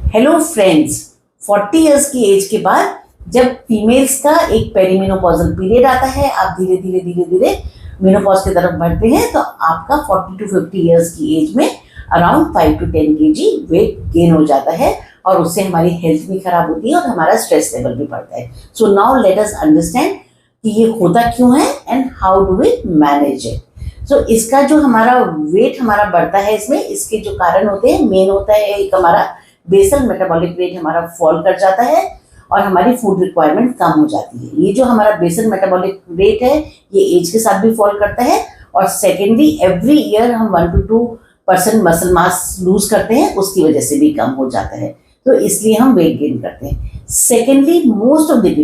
Hello friends, 40 years की as के बाद जब फीमेल्स का एक पेरीमेनोपॉजल पीरियड आता है, आप धीरे धीरे मेनोपॉज की तरफ बढ़ते हैं, तो आपका 40 to 50 इयर्स की एज में around 5 to 10 kg weight gain हो जाता है और उससे हमारी हेल्थ भी खराब होती है और हमारा स्ट्रेस लेवल भी बढ़ता है। So now let us understand कि ये होता क्यों है and how do we manage it. So इसका जो हमारा वेट हमारा बढ़ता है, इसमें इसके जो कारण होते हैं, मेन होता है एक हमारा बेसल मेटाबॉलिक रेट हमारा फॉल कर जाता है और हमारी फूड रिक्वायरमेंट कम हो जाती है। ये जो हमारा बेसल मेटाबॉलिक रेट है ये एज के साथ भी फॉल करता है और सेकेंडली एवरी ईयर हम 1 to 2% मसल मास लूज करते हैं, उसकी वजह से भी कम हो जाता है, तो इसलिए हम वेट गेन करते हैं। Secondly most of the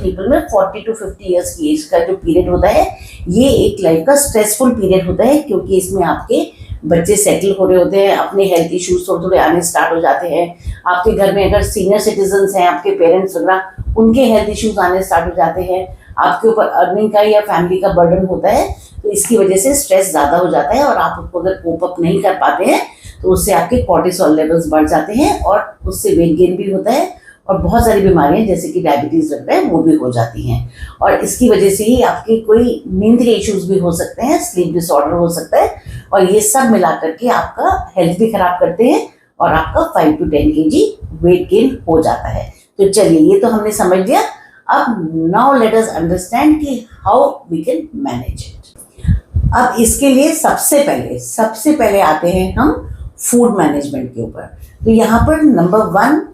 people में 40 to 50 इयर्स की एज का जो पीरियड होता है ये एक लाइफ का स्ट्रेसफुल पीरियड होता है, क्योंकि इसमें आपके बच्चे सेटल हो रहे होते हैं, अपने हेल्थ इश्यूज थोड़े थोड़े आने स्टार्ट हो जाते हैं, आपके घर में अगर सीनियर सिटीजन्स हैं, आपके पेरेंट्स वगैरह, उनके हेल्थ इश्यूज आने स्टार्ट हो जाते हैं, आपके ऊपर अर्निंग का या फैमिली का बर्डन होता है, तो इसकी वजह से स्ट्रेस ज़्यादा हो जाता है और आप उसको अगर कोप अप नहीं कर पाते हैं तो उससे आपके कॉर्टिसोल लेवल्स बढ़ जाते हैं और उससे वेट गेन भी होता है और बहुत सारी बीमारियां जैसे कि डायबिटीज वगैरह है वो भी हो जाती हैं। और इसकी वजह से ही आपके कोई नींद के इश्यूज भी हो सकते हैं, स्लीप डिसऑर्डर हो सकता है, और ये सब मिला करके आपका हेल्थ भी खराब करते हैं और आपका 5 to 10 kg वेट गेन हो जाता है। तो चलिए, ये तो हमने समझ लिया। अब नाउ लेट अस अंडरस्टैंड कि how we can manage it. अब इसके लिए सबसे पहले आते हैं हम फूड मैनेजमेंट के ऊपर। तो यहाँ पर नंबर 1,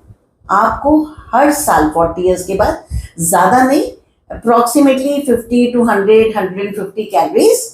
आपको हर साल 40 इयर्स के बाद ज़्यादा नहीं, अप्रॉक्सीमेटली 50 to 150 कैलोरीज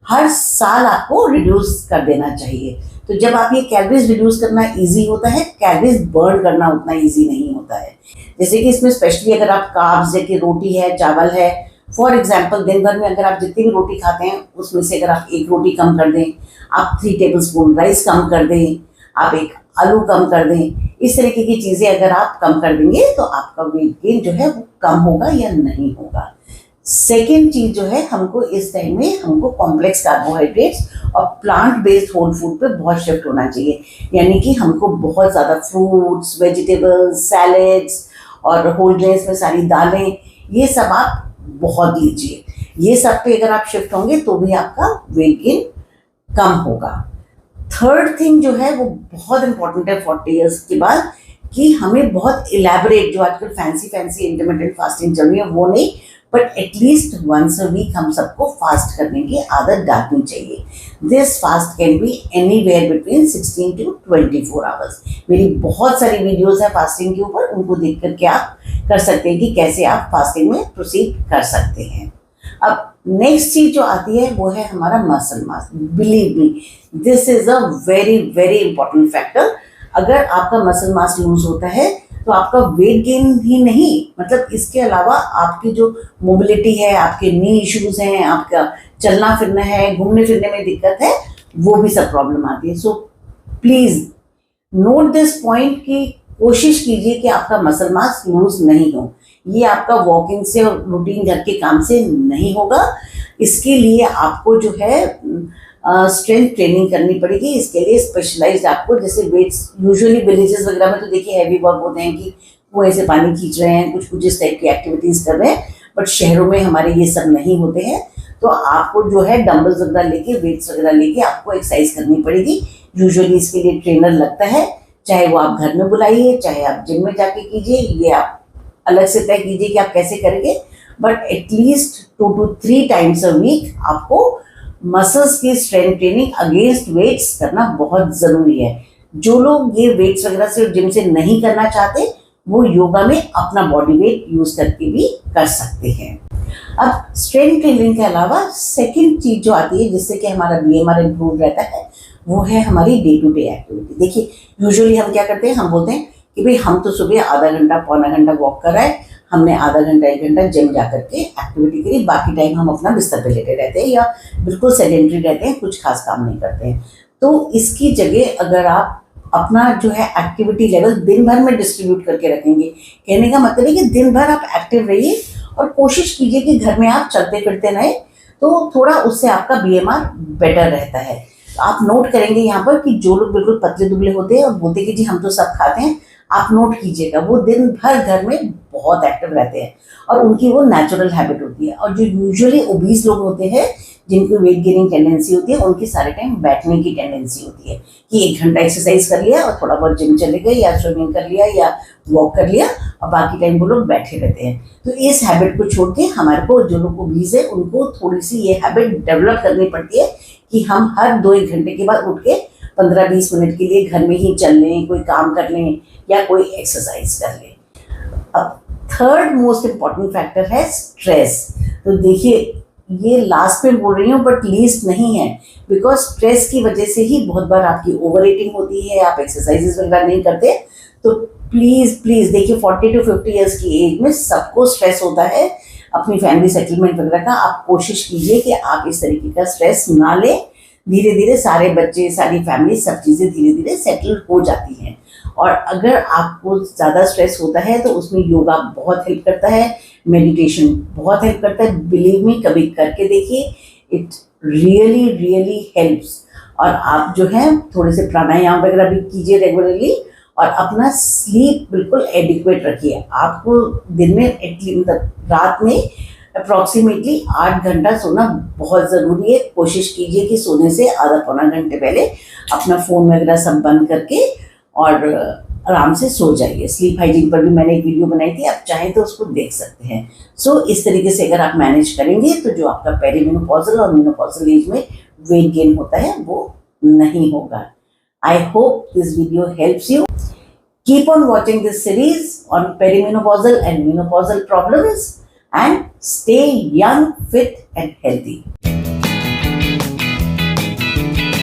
हर साल आपको रिड्यूस कर देना चाहिए। तो जब आप ये कैलोरीज रिड्यूस करना इजी होता है, कैलोरीज बर्न करना उतना इजी नहीं होता है। जैसे कि इसमें स्पेशली अगर आप कार्ब्स जैसे रोटी है, चावल है, फॉर एग्जाम्पल दिन भर में अगर आप जितनी भी रोटी खाते हैं उसमें से अगर आप 1 रोटी कम कर दें, आप 3 टेबलस्पून राइस कम कर दें, आप 1 आलू कम कर दें, इस तरीके की चीज़ें अगर आप कम कर देंगे तो आपका वेट गेन जो है वो कम होगा या नहीं होगा। सेकेंड चीज जो है, हमको इस टाइम में हमको कॉम्प्लेक्स कार्बोहाइड्रेट्स और प्लांट बेस्ड होल फूड पे बहुत शिफ्ट होना चाहिए। यानी कि हमको बहुत ज़्यादा फ्रूट्स, वेजिटेबल्स, सैलेड्स और होल ग्रेन्स में सारी दालें, ये सब आप बहुत लीजिए। ये सब पे अगर आप शिफ्ट होंगे तो भी आपका वेट गेन कम होगा। थर्ड थिंग जो है वो बहुत इंपॉर्टेंट है 40 इयर्स के बाद, कि हमें बहुत इलेबोरेट, जो आजकल फैंसी इंटरमिटेंट फास्टिंग चल रही है वो नहीं, but at least once a week हम सबको फास्ट करने की आदत डालनी चाहिए। This fast can be anywhere between 16 to 24 hours. मेरी बहुत सारी वीडियोस है फास्टिंग के ऊपर, उनको देख करके आप कर सकते हैं कि कैसे आप फास्टिंग में प्रोसीड कर सकते हैं। अब नेक्स्ट चीज जो आती है वो है हमारा muscle mass. Believe me, this is a very very important factor. अगर आपका मसल मास लूज होता है तो आपका वेट गेन ही नहीं, मतलब इसके अलावा आपकी जो मोबिलिटी है, आपके नी इश्यूज हैं, आपका चलना फिरना है, घूमने फिरने में दिक्कत है, वो भी सब प्रॉब्लम आती है। So please note this point कि कोशिश कीजिए कि आपका मसल मास लूज नहीं हो। ये आपका वॉकिंग से और रूटीन घर के काम से नहीं होगा। इसके लिए आपको जो है स्ट्रेंथ ट्रेनिंग करनी पड़ेगी। इसके लिए स्पेशलाइज्ड आपको, जैसे वेट्स यूजुअली विलेजेस वगैरह में तो देखिए हैवी वर्क होते हैं कि कुएं से पानी खींच रहे हैं, कुछ इस टाइप की एक्टिविटीज कर रहे हैं, बट शहरों में हमारे ये सब नहीं होते हैं। तो आपको जो है डंबल्स वगैरह लेके, वेट्स वगैरह लेके आपको एक्सरसाइज करनी पड़ेगी। यूजुअली इसके लिए ट्रेनर लगता है, चाहे वो आप घर में बुलाइए, चाहे आप जिम में जाके कीजिए, ये आप अलग से तय कीजिए कि आप कैसे करेंगे, but at least 2 to 3 times a week आपको मसल्स की स्ट्रेंथ ट्रेनिंग अगेंस्ट वेट्स करना बहुत ज़रूरी है। जो लोग ये वेट्स वगैरह से जिम से नहीं करना चाहते, वो योगा में अपना बॉडी वेट यूज करके भी कर सकते हैं। अब स्ट्रेंथ ट्रेनिंग के अलावा सेकंड चीज जो आती है जिससे कि हमारा BMR इम्प्रूव रहता है, वो है हमारी डे टू डे एक्टिविटी। देखिए यूजुअली हम क्या करते हैं, हम बोलते हैं कि भाई हम तो सुबह आधा घंटा पौना घंटा वॉक कर रहे हैं, हमने आधा घंटा 1 घंटा जिम जा करके एक्टिविटी करी, बाकी टाइम हम अपना बिस्तर पे लेटे रहते हैं या बिल्कुल सेडेंटरी रहते हैं, कुछ खास काम नहीं करते हैं। तो इसकी जगह अगर आप अपना जो है एक्टिविटी लेवल दिन भर में डिस्ट्रीब्यूट करके रखेंगे, कहने का मतलब है कि दिन भर आप एक्टिव रहिए और कोशिश कीजिए कि घर में आप चलते फिरते रहें, तो थोड़ा उससे आपका BMR बेटर रहता है। आप नोट करेंगे यहाँ पर कि जो लोग बिल्कुल पतले दुबले होते हैं और बोलते हैं कि जी हम तो सब खाते हैं, आप नोट कीजिएगा, वो दिन भर घर में बहुत एक्टिव रहते हैं और उनकी वो नेचुरल हैबिट होती है। और जो यूजुअली ओबीज लोग होते हैं, जिनकी वेट गेनिंग टेंडेंसी होती है, उनकी सारे टाइम बैठने की टेंडेंसी होती है कि 1 घंटा एक्सरसाइज कर लिया और थोड़ा बहुत जिम चले गए या स्विमिंग कर लिया या वॉक कर लिया और बाकी टाइम वो लोग बैठे रहते हैं। तो इस हैबिट को छोड़ के हमारे को, जो लोग ओबीज है, उनको थोड़ी सी ये हैबिट डेवलप करनी पड़ती है कि हम हर 2-1 घंटे के बाद उठ के 15-20 मिनट के लिए घर में ही चल लें, कोई काम कर लें या कोई एक्सरसाइज कर लें। अब थर्ड मोस्ट इम्पॉर्टेंट फैक्टर है स्ट्रेस। तो देखिए, ये लास्ट में बोल रही हूँ बट लीस्ट नहीं है, बिकॉज स्ट्रेस की वजह से ही बहुत बार आपकी ओवर ईटिंग होती है, आप एक्सरसाइजेस वगैरह नहीं करते। तो प्लीज प्लीज देखिए, 40 to 50 ईयर्स की एज में सबको स्ट्रेस होता है अपनी फैमिली सेटलमेंट वगैरह का। आप कोशिश कीजिए कि आप इस तरीके का स्ट्रेस ना लें। धीरे धीरे सारे बच्चे, सारी फैमिली, सब चीज़ें धीरे धीरे सेटल हो जाती हैं। और अगर आपको ज़्यादा स्ट्रेस होता है तो उसमें योगा बहुत हेल्प करता है, मेडिटेशन बहुत हेल्प करता है। बिलीव मी, कभी करके देखिए, इट रियली रियली हेल्प्स। और आप जो है थोड़े से प्राणायाम वगैरह भी कीजिए रेगुलरली और अपना स्लीप बिल्कुल एडिक्वेट रखिए। आपको दिन में एटलीस्ट रात में अप्रॉक्सीमेटली 8 घंटा सोना बहुत ज़रूरी है। कोशिश कीजिए कि सोने से आधा पौना घंटे पहले अपना फ़ोन वगैरह सब बंद करके और आराम से सो जाइए। स्लीप हाइजीन पर भी मैंने एक वीडियो बनाई थी, आप चाहें तो उसको देख सकते हैं। सो इस तरीके से अगर आप मैनेज करेंगे तो जो आपका पेरीमेनोपॉजल और मेनोपॉजल एज में वेट गेन होता है वो नहीं होगा। I hope this video helps you. Keep on watching this series on perimenopausal and menopausal problems and stay young, fit and healthy.